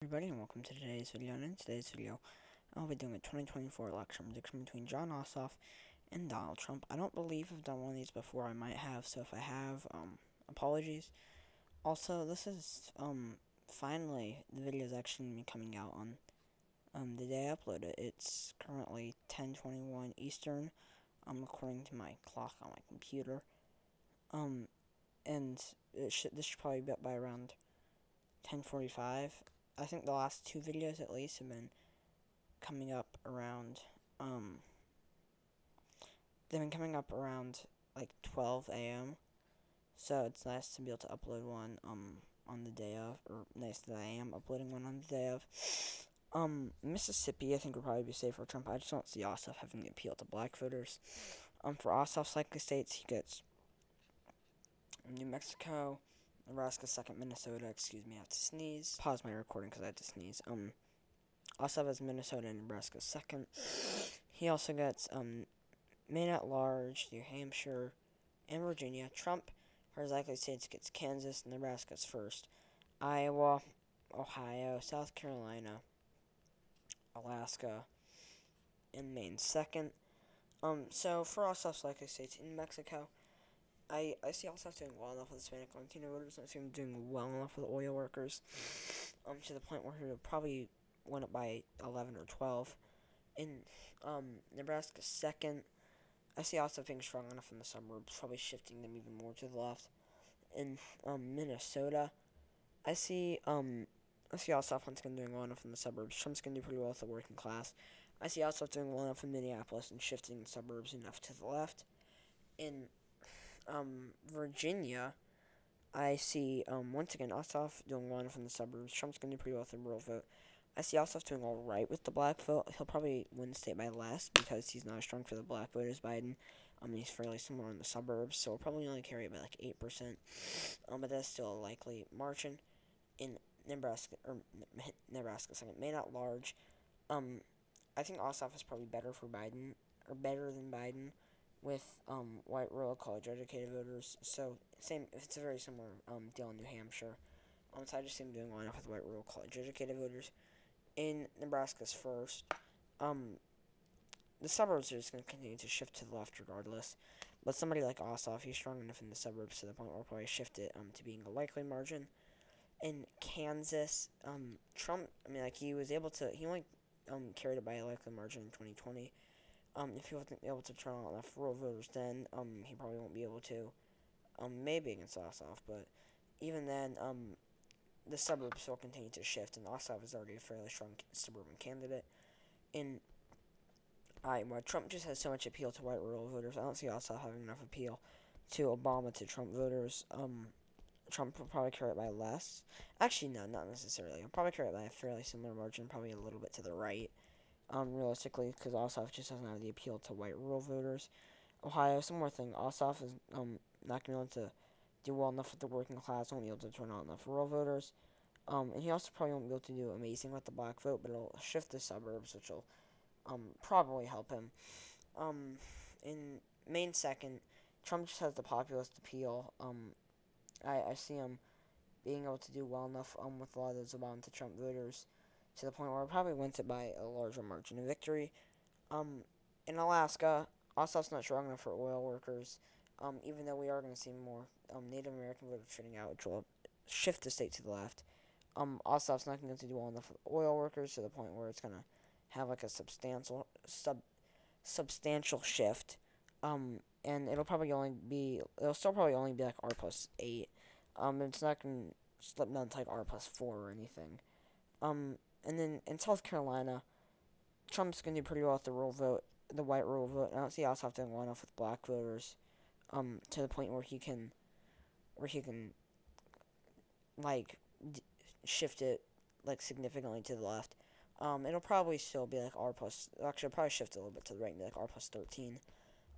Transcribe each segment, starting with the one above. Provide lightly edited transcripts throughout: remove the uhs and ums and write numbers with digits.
Everybody, and welcome to today's video. And in today's video, I'll be doing a 2024 election prediction between Jon Ossoff and Donald Trump. I don't believe I've done one of these before. I might have, so if I have, apologies. Also, this is finally the video is actually gonna be coming out on the day I upload it. It's currently 10:21 Eastern, according to my clock on my computer. And this should probably be up by around 10:45. I think the last two videos at least have been coming up around they've been coming up around like 12 a.m. So it's nice to be able to upload one on the day of, or nice that I am uploading one on the day of. Mississippi I think would probably be safe for Trump. I just don't see Ossoff having the appeal to black voters. For Ossoff's likely states, he gets New Mexico, Nebraska second, Minnesota, excuse me, I have to sneeze. Pause my recording because I had to sneeze. Ossoff has Minnesota and Nebraska second. He also gets, Maine at large, New Hampshire, and Virginia. Trump, for his likely states, gets Kansas, Nebraska's first. Iowa, Ohio, South Carolina, Alaska, and Maine second. So for Ossoff's likely states, in Mexico, I see Ossoff doing well enough with Hispanic Latino voters. I see him doing well enough with oil workers, to the point where he would probably win it by 11 or 12. In Nebraska second, I see Ossoff being strong enough in the suburbs, probably shifting them even more to the left. In Minnesota, I see Ossoff once again doing well enough in the suburbs. Trump's gonna do pretty well with the working class. I see Ossoff doing well enough in Minneapolis and shifting the suburbs enough to the left. In Virginia, I see, once again, Ossoff doing well enough in the suburbs. Trump's going to do pretty well with the rural vote. I see Ossoff doing alright with the black vote. He'll probably win the state by less because he's not as strong for the black vote as Biden. He's fairly similar in the suburbs, so he'll probably only carry it by like 8%. But that's still a likely margin. In Nebraska second, Maine at large. I think Ossoff is probably better for Biden, or better than Biden, with white rural college educated voters. So it's a very similar deal in New Hampshire. So I just see him doing well enough with white rural college educated voters. In Nebraska's first, the suburbs are just going to continue to shift to the left regardless. But somebody like Ossoff, he's strong enough in the suburbs to the point where we'll probably shift it to being a likely margin. In Kansas, Trump, he was able to, he only carried it by a likely margin in 2020. If he wasn't able to turn out enough rural voters then, he probably won't be able to, maybe against Ossoff, but even then, the suburbs will continue to shift, and Ossoff is already a fairly strong suburban candidate. In Iowa, Trump just has so much appeal to white rural voters. I don't see Ossoff having enough appeal to Obama to Trump voters. Trump will probably carry it by less. Actually, no, not necessarily. He'll probably carry it by a fairly similar margin, probably a little bit to the right. Realistically, because Ossoff just doesn't have the appeal to white rural voters. Ohio, some more thing. Ossoff is not going to be able to do well enough with the working class, won't be able to turn out enough rural voters. And he also probably won't be able to do amazing with the black vote, but it'll shift the suburbs, which will probably help him. In Maine second, Trump just has the populist appeal. I see him being able to do well enough with a lot of those Obama to Trump voters, to the point where it probably wins it by a larger margin of victory. In Alaska, Ossoff's not strong enough for oil workers, even though we are going to see more Native American voters turning out, which will shift the state to the left. Ossoff's not going to do well enough with oil workers to the point where it's going to have like a substantial shift. And it'll still probably only be like R plus 8. It's not going to slip down to like R plus 4 or anything. And then in South Carolina, Trump's going to do pretty well with the rural vote, the white rural vote. I don't see Ossoff doing well enough with black voters, to the point where he can, like, shift it, like, significantly to the left. It'll probably still be like R plus, actually, it'll probably shift a little bit to the right and be like R plus 13.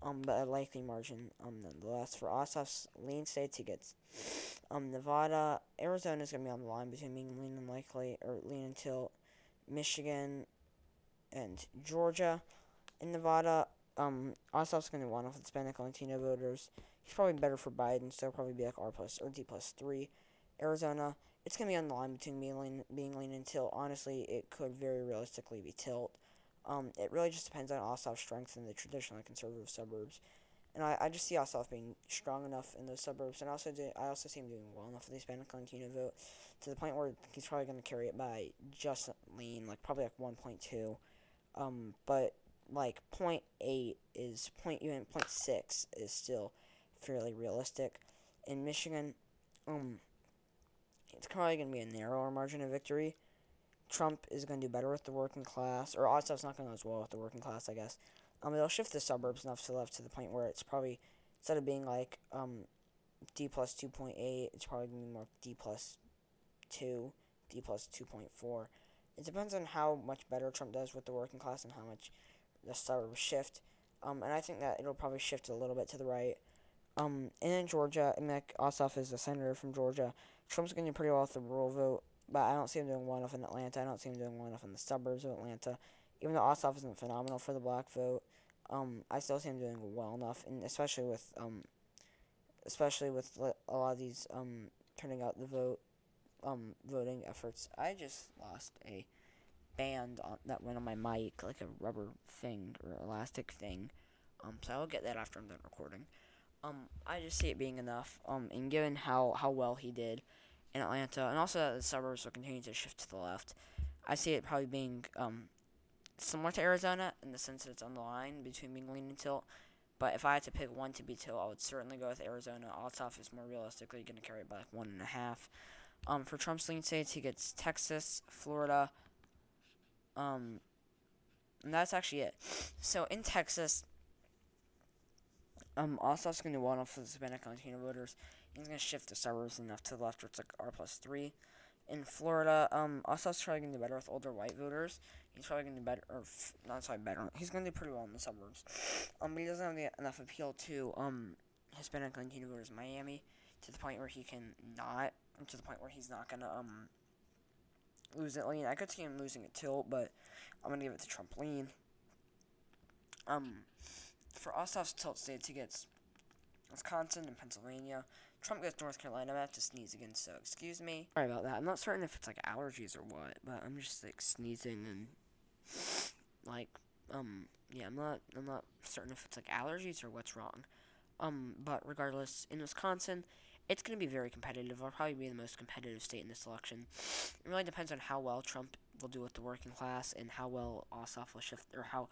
But a likely margin, nonetheless. For Ossoff's lean states, he gets, Nevada, Arizona is going to be on the line between being lean and likely, or lean until Michigan and Georgia. In Nevada, Ossoff's going to want off Hispanic Latino voters. He's probably better for Biden, so it'll probably be like R plus, or D plus 3. Arizona, it's going to be on the line between being lean and tilt. Honestly, it could very realistically be tilt. It really just depends on Ossoff's strength in the traditionally conservative suburbs. And I just see Ossoff being strong enough in those suburbs, and I also see him doing well enough in the Hispanic Latino vote, to the point where he's probably going to carry it by just lean, like probably like 1.2. But like 0.8 is even 0.6 is still fairly realistic. In Michigan, it's probably going to be a narrower margin of victory. Trump is going to do better with the working class, or Ossoff's not going to do as well with the working class, I guess. It'll shift the suburbs enough to the left to the point where it's probably, instead of being like D plus 2.8, it's probably going to be more D plus 2, D plus 2.4. It depends on how much better Trump does with the working class and how much the suburbs shift. And I think that it'll probably shift a little bit to the right. And in Georgia, Mick Ossoff is a senator from Georgia. Trump's going to do pretty well with the rural vote, but I don't see him doing well enough in Atlanta. I don't see him doing well enough in the suburbs of Atlanta. Even though Ossoff isn't phenomenal for the black vote, I still see him doing well enough, and especially with a lot of these turning out the voting efforts. I just lost a band that went on my mic, like a rubber thing or elastic thing. So I'll get that after I'm done recording. I just see it being enough. And given how well he did in Atlanta, and also that the suburbs will continue to shift to the left, I see it probably being similar to Arizona in the sense that it's on the line between being lean and tilt. But if I had to pick one to be tilt, I would certainly go with Arizona. Ossoff is more realistically going to carry it by like 1.5. For Trump's lean states, he gets Texas, Florida, and that's actually it. So in Texas, Ossoff's going to do well enough for the Hispanic Latino voters. He's going to shift the suburbs enough to the left where it's like R+3. In Florida, Ossoff's probably going to do better with older white voters. He's probably going to do better, better. He's going to do pretty well in the suburbs. But he doesn't have enough appeal to Hispanic Latino voters in Miami to the point where he's not going to lose it lean. I could see him losing it tilt, but I'm going to give it to Trump lean. For Ossoff's tilt states, he gets Wisconsin and Pennsylvania. Trump gets North Carolina. I have to sneeze again, so excuse me. Sorry about that. I'm not certain if it's like allergies or what, but I'm just like sneezing and like yeah, I'm not certain if it's like allergies or what's wrong. But regardless, in Wisconsin, it's going to be very competitive. It'll probably be the most competitive state in this election. It really depends on how well Trump will do with the working class and how well Ossoff will shift, or how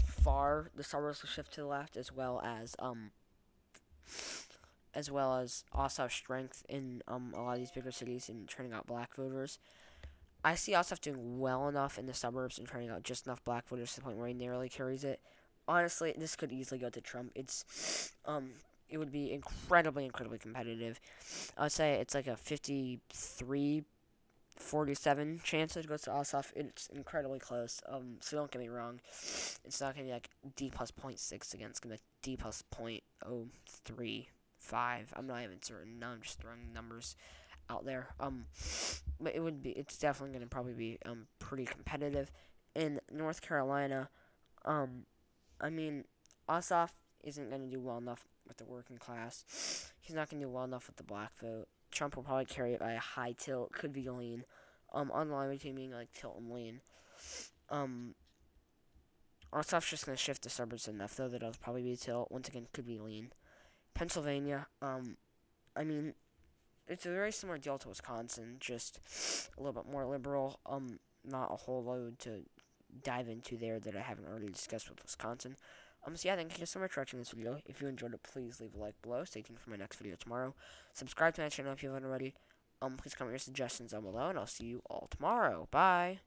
far the suburbs will shift to the left, as well as Ossoff's strength in a lot of these bigger cities and turning out black voters. I see Ossoff doing well enough in the suburbs and turning out just enough black voters to the point where he narrowly carries it. Honestly, this could easily go to Trump. It would be incredibly competitive. I would say it's like a 53-47 chance it goes to Ossoff. It's incredibly close. So don't get me wrong. It's not going to be like D plus 0.6 again. It's going to be D plus 0.035. I'm not even certain. Now I'm just throwing numbers out there. But it's definitely going to probably be pretty competitive. In North Carolina, Ossoff isn't going to do well enough with the working class. He's not going to do well enough with the black vote. Trump will probably carry it by a high tilt. Could be lean. On the line between being like tilt and lean. Ossoff's just going to shift the suburbs enough, though, that it'll probably be tilt. Once again, could be lean. Pennsylvania, it's a very similar deal to Wisconsin, just a little bit more liberal. Not a whole load to dive into there that I haven't already discussed with Wisconsin. So yeah, thank you so much for watching this video. If you enjoyed it, please leave a like below. Stay tuned for my next video tomorrow. Subscribe to my channel if you haven't already. Please comment your suggestions down below, and I'll see you all tomorrow. Bye!